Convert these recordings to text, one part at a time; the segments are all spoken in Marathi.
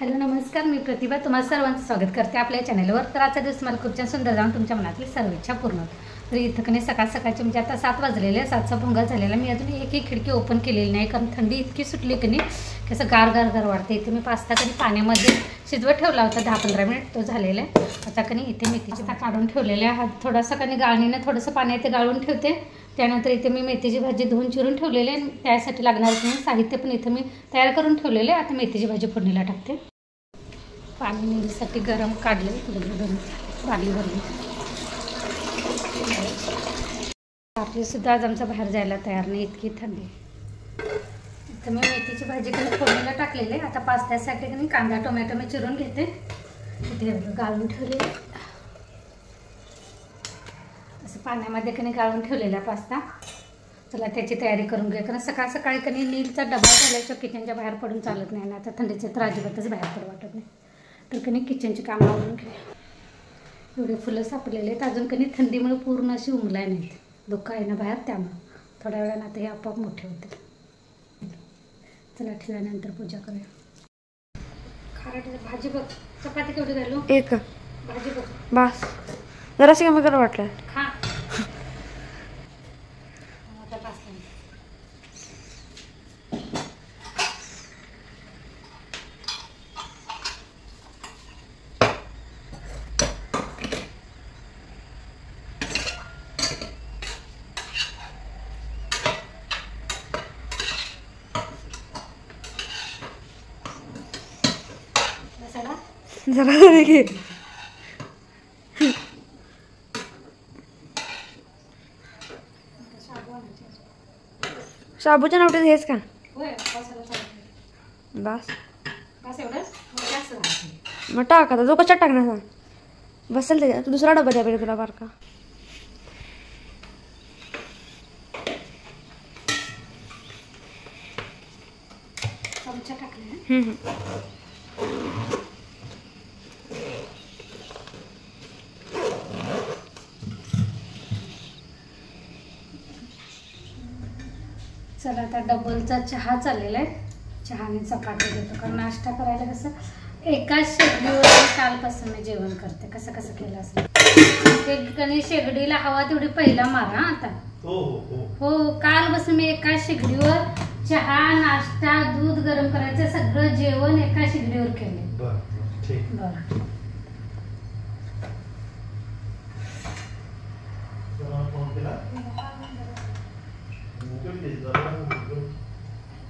हॅलो नमस्कार, मी प्रतिभा तुम्हाला सर्वांचं स्वागत करते आपल्या चॅनलवर। तर आजचा दिवस मला खूप छान सुंदर जाऊन तुमच्या मनातली सर्व इच्छा पूर्ण होत। तर इथं कधी सकाळ सकाळचे म्हणजे आता 7 वाजलेले, 7चा भोंगा झालेला। मी अजून एकही खिडकी ओपन केलेली नाही, कारण थंडी इतकी सुटली की नाही कसं गार गार गार वाटते। इथे मी पास्ता कधी पाण्यामध्ये शिजवत ठेवला होता 10-15 मिनिट, तो झालेला आहे। आता कधी इथे मेथीची काढून ठेवलेले आहे, थोडासा कधी गाळणीने थोडंसं पाण्यात गाळून ठेवते। त्यानंतर इथे मी मेथीची भाजी धुवून चिरून ठेवलेली आहे, त्यासाठी लागणारे साहित्य पण इथे मी तयार करून ठेवलेले आहे। आता मेथीची भाजी फोडणीला टाकते। पाणी नेहमीसाठी गरम काढले, गरम बादली भरली। आपली सुद्धा आज आमचा बाहेर जायला तयार नाही, इतकी थंडी। इथं मी मेथीची भाजी कधी फोडणीला टाकलेली आहे। आता पास्त्यासाठी कधी कांदा टोमॅटो मी चिरून घेते, इथे गाळून ठेवले। असं पाण्यामध्ये कधी गाळून ठेवलेला पास्ता। चला त्याची तयारी करून घ्या, कारण सकाळ सकाळी कधी नीलचा डबा झाल्याशिवाय किचनच्या बाहेर पडून चालत नाही ना। आता थंडीचे तर अजिबातच बाहेर पडू वाटत नाही, तर कधी किचनची कामं आवरून घ्या। एवढे फुलं सापडलेले आहेत, अजून कधी थंडीमुळे पूर्ण अशी उमलाय नाहीत, धुकं आहे ना बाहेर, त्यामुळे थोड्या वेळानं आता हे आपोआप मोठे होते। चला ठेवल्यानंतर पूजा करूया। खाराटीची भाजी बघ, चपाती केवढी घालू? एक भाजी बघ बस, जराशी कमी कर वाटलं खा। जरा जरा घे। शाबूच्या नवटीत हेच का? बस मग टाक आता, जो कशात टाकणार सांग, बसेल त्याच्यात। दुसरा डबा द्या पाहिजे तुला बारका। चला आता डबलचा चहा चाललेला आहे, चहाने चपाती घेतो, कारण नाश्ता करायला कसं एकाच शेगडीवर कालपासून मी जेवण करते। कसं कसं केलं असेल ते कणी शेगडीला हवा तेवढी पहिला मारा। आता हो कालपासून मी एकाच शेगडीवर चहा नाश्ता दूध गरम करायचं सगळं जेवण एका शेगडीवर केले। बरं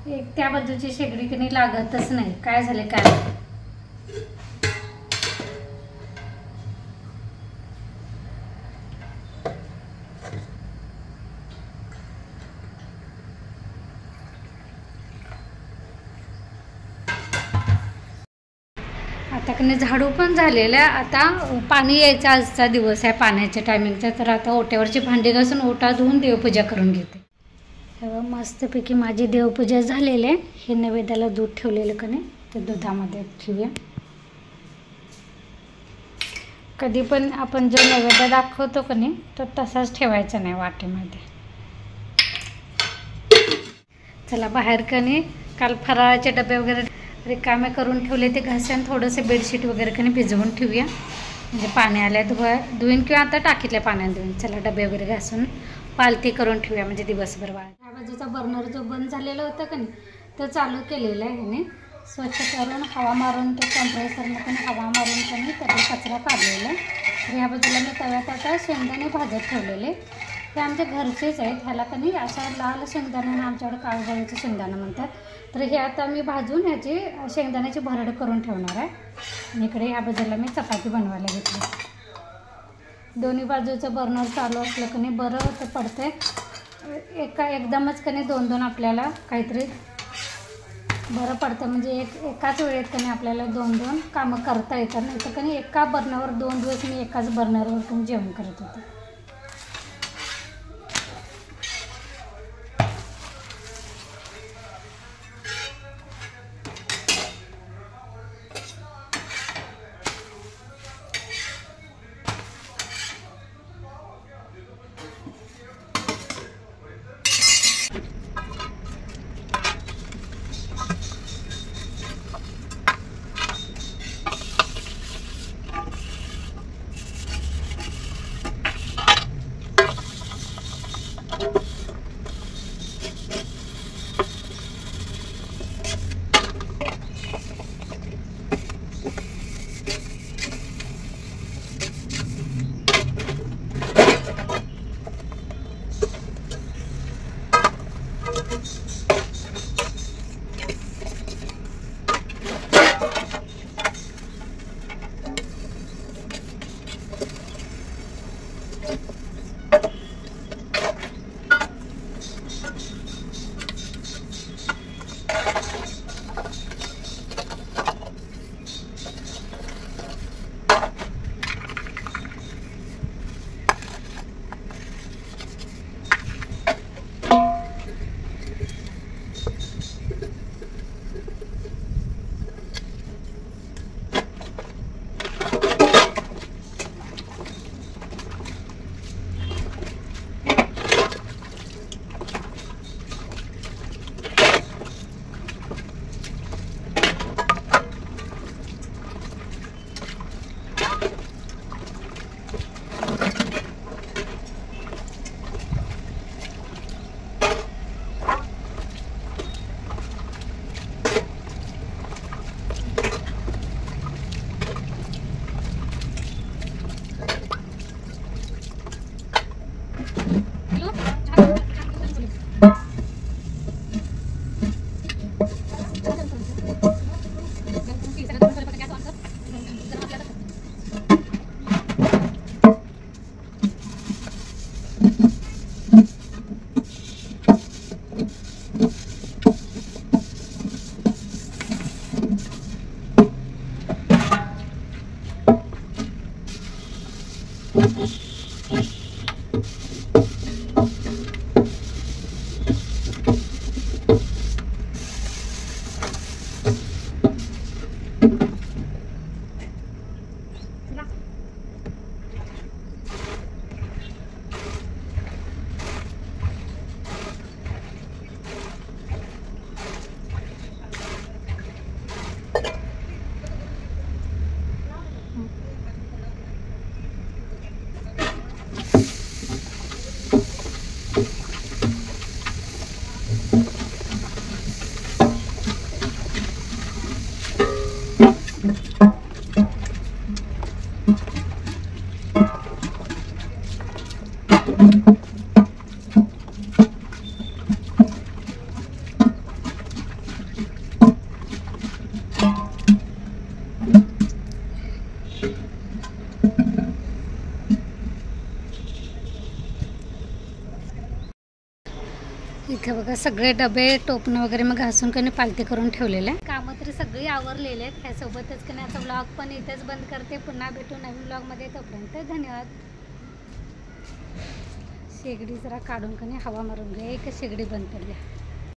एक त्या बाजूची शेगडी कधी लागतच नाही, काय झाले काय। आता कधी झाडू पण झालेलं आहे। आता पाणी यायचं, आजचा दिवस आहे पाण्याच्या टायमिंगचा। तर आता ओट्यावरची भांडी घासून ओटा धुवून देवपूजा करून घेते। मस्तपैकी माझी देवपूजा झालेली आहे। हे नैवेद्याला दूध ठेवलेलं कधी ते दुधामध्ये ठेवूया। कधी पण आपण जो नैवेद्य दाखवतो कधी तो तसाच ठेवायचा नाही वाटेमध्ये। चला बाहेर कधी काल फराळाचे डबे वगैरे रिकामे करून ठेवले, ते घासून थोडंसं बेडशीट वगैरे कधी भिजवून ठेवूया, म्हणजे पाणी आल्या धुवून किंवा आता टाकीतल्या पाण्यात धुवून। चला डबे वगैरे घासून पालथी करून ठेवूया, म्हणजे दिवसभर वाळ। त्या बाजूचा बर्नर जो बंद झालेला होता का नाही तो चालू केलेला आहे ह्याने, स्वच्छ करून हवा मारून ते कॉम्प्रेसरने पण हवा मारून कधी त्याचा कचरा काढलेला आहे। तर ह्या बाजूला मी तव्यात आता शेंगदाणे भाजत ठेवलेले, ते आमच्या घरचेच आहेत। ह्याला कधी अशा लाल शेंगदाण्यानं आमच्याकडे काळगळीचं शेंगदाणं म्हणतात। तर हे आता मी भाजून ह्याची शेंगदाण्याची भरड करून ठेवणार आहे। आणि इकडे ह्या बाजूला मी चपाती बनवायला घेतली। दोन्ही बाजूचं बर्नर चालू असलं की नाही बरं होतं, पडतंय एकदमच कधी 2-2 आपल्याला काहीतरी बरं पडतं, म्हणजे एकाच वेळेत कधी आपल्याला 2-2 कामं करता येतात। नाही तर कधी एका बर्नरवर 2 दिवस मी एकाच बर्नरवर कधी जेवण करत होते। इथे बघा सगळे डबे टोपणं वगैरे मग घासून कधी पालती करून ठेवलेले आहे. कामं तरी सगळी आवरलेले आहेत. ह्यासोबतच कधी आता ब्लॉग पण इथेच बंद करते. पुन्हा भेटू नवीन ब्लॉगमध्ये. तोपर्यंत धन्यवाद. शेगडी जरा काढून कधी हवा मारून घ्या. एकच शेगडी बंद करूया.